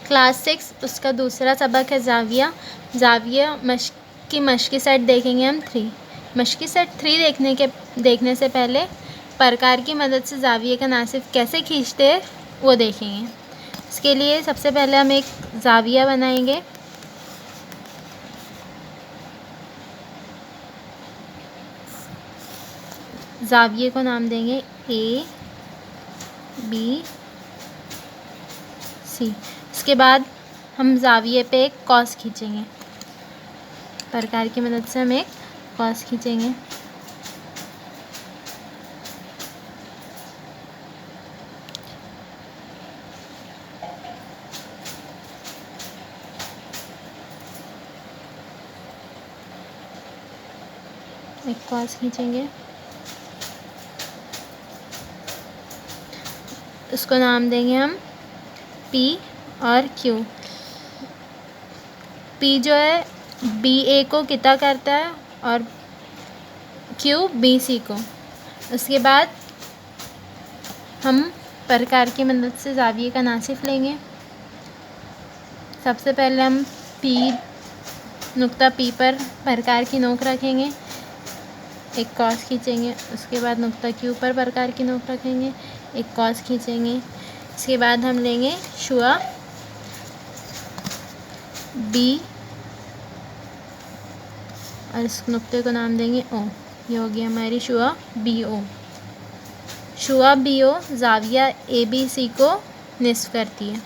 Class 6 उसका दूसरा सबक है ज़ाविया। ज़ाविया की मश्की सेट देखेंगे हम 3। मश्की सेट 3 देखने से पहले प्रकार की मदद से ज़ाविये का नासिफ कैसे खींचते हैं वो देखेंगे। इसके लिए सबसे पहले हम एक ज़ाविया बनाएंगे। ज़ाविये को नाम देंगे A B C। इसके बाद हम ज़ाविये पे एक कॉस खींचेंगे। प्रकार की मदद से हम एक कॉस खींचेंगे। एक कॉस खींचेंगे, उसको नाम देंगे हम P और Q। P जो है BA को कितना करता है और Q BC को। उसके बाद हम प्रकार की मदद से ज़ाविये का नासिफ लेंगे। सबसे पहले हम नुक्ता P पर प्रकार की नोक रखेंगे, एक कॉस खींचेंगे। उसके बाद नुक्ता Q पर प्रकार की नोक रखेंगे, एक कॉस खींचेंगे। इसके बाद हम लेंगे शुआ B और इस नुक्ते को नाम देंगे O। ये हो गई हमारी शुआ BO। शुआ BO ज़ाविया ABC को निस्फ करती है।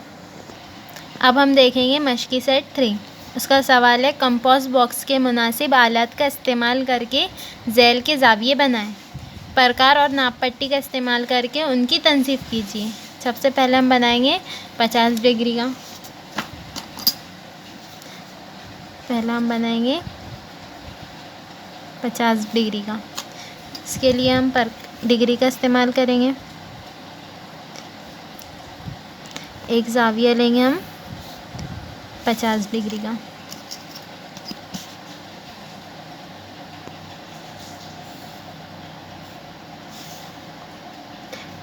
अब हम देखेंगे मश्की सेट 3। उसका सवाल है कंपोस्ट बॉक्स के मुनासिब आलात का इस्तेमाल करके झैल के ज़ाविये बनाएं। प्रकार और नाप पट्टी का इस्तेमाल करके उनकी तनसीफ कीजिए। सबसे पहले हम बनाएंगे 50 डिग्री का। पहला हम बनाएंगे 50 डिग्री का। इसके लिए हम डिग्री का इस्तेमाल करेंगे। एक ज़ाविया लेंगे हम 50 डिग्री का।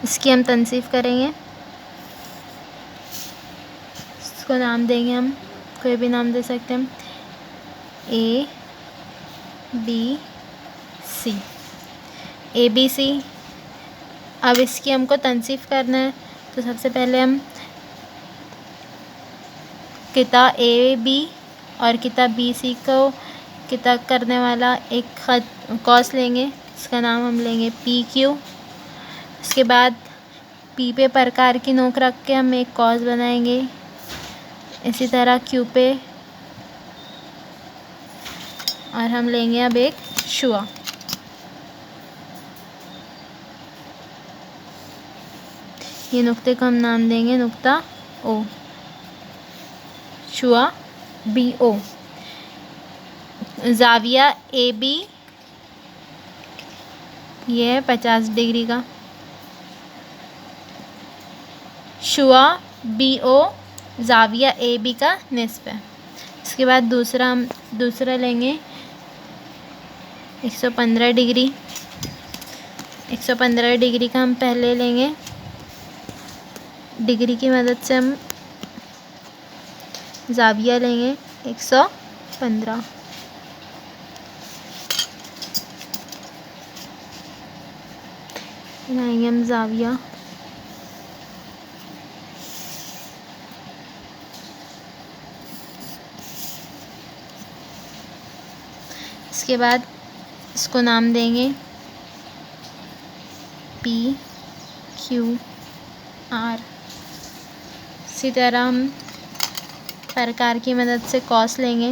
इसकी हम तनसीफ करेंगे। इसको नाम देंगे हम, कोई भी नाम दे सकते हैं हम, A B C ABC। अब इसकी हमको तनसीफ करना है, तो सबसे पहले हम किता AB और किता BC को किता करने वाला एक खत कॉस लेंगे। इसका नाम हम लेंगे PQ। इसके बाद P पे प्रकार की नोक रख के हम एक कॉस बनाएंगे। इसी तरह Q पे, और हम लेंगे अब एक शुआ। ये नुक्ते को हम नाम देंगे नुक्ता O, शुआ BO। ज़ाविया AB ये है 50 डिग्री का। शुआ BO ज़ाविया AB का निस्फ है। इसके बाद दूसरा लेंगे 115 डिग्री। 115 डिग्री का हम पहले लेंगे। डिग्री की मदद से हम ज़ाविया लेंगे 115। बनाएंगे हम ज़ाविया। इसके बाद इसको नाम देंगे PQR। इसी तरह हम प्रकार की मदद से कॉस लेंगे।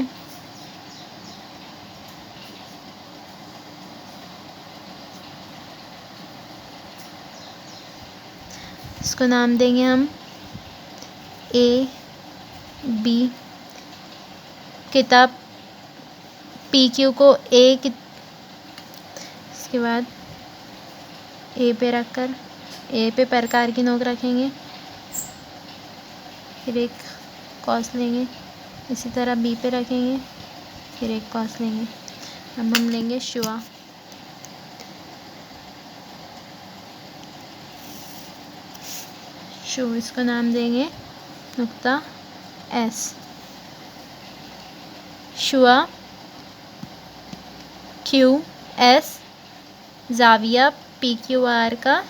इसको नाम देंगे हम AB। किताब PQ को इसके बाद A पे रखकर A पे प्रकार की नोक रखेंगे, फिर एक कॉस लेंगे। इसी तरह B पे रखेंगे, फिर एक कॉस लेंगे। अब हम लेंगे शुआ। इसको नाम देंगे नुक्ता एस, शुआ क्यू एस, जाविया पी क्यू आर का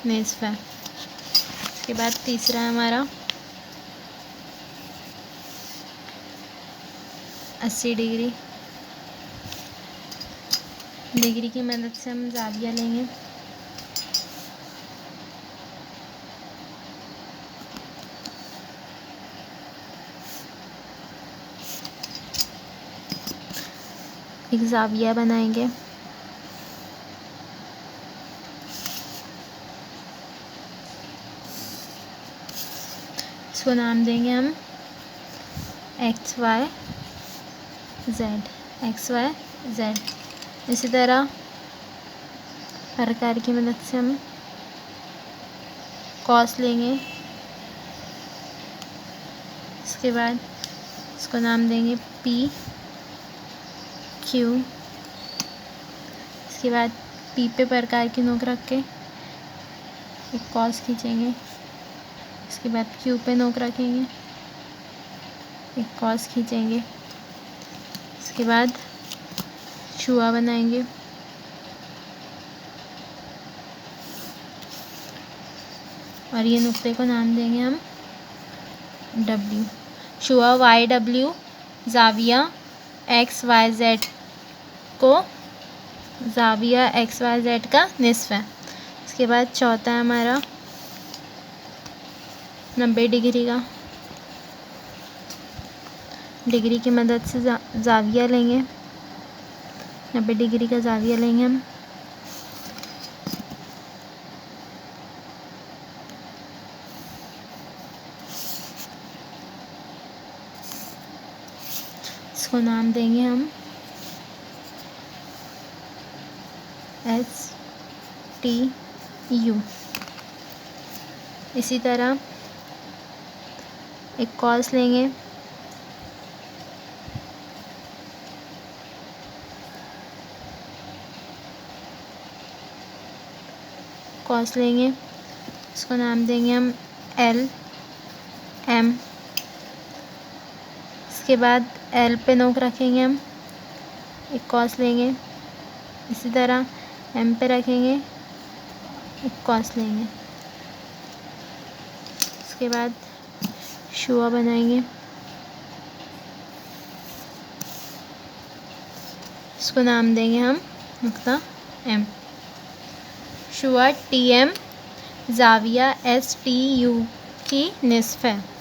निस्फ है। उसके बाद तीसरा है हमारा 80 डिग्री। डिग्री की मदद से हम जाविया लेंगे। एक जाविया बनाएंगे। इसको नाम देंगे हम एक्स वाई जेड। इसी तरह प्रकार की मदद से हम कॉस लेंगे। इसके बाद इसको नाम देंगे पी क्यू। इसके बाद पी पे प्रकार की नोक रख के एक कॉस खींचेंगे। इसके बाद क्यू पे नोक रखेंगे, एक कॉस खींचेंगे। इसके बाद शुआ बनाएंगे। और ये नुक्ते को नाम देंगे हम डब्ल्यू। शुआ वाई डब्ल्यू, जाविया एक्स वाई जेड को जाविया एक्स वाई जेड का निस्फ है। इसके बाद चौथा है हमारा 90 डिग्री का। डिग्री की मदद से जाविया लेंगे। 90 डिग्री का जाविया लेंगे हम। इसको नाम देंगे हम एस टी यू। इसी तरह एक कॉस लेंगे। कॉस लेंगे, इसको नाम देंगे हम एल एम। इसके बाद एल पे नोक रखेंगे हम, एक कॉस लेंगे। इसी तरह एम पे रखेंगे, एक कॉस लेंगे। इसके बाद शुआ बनाएंगे। इसको नाम देंगे हम नुक्ता एम। शुआ टी एम जाविया एस टी यू की निस्फ है।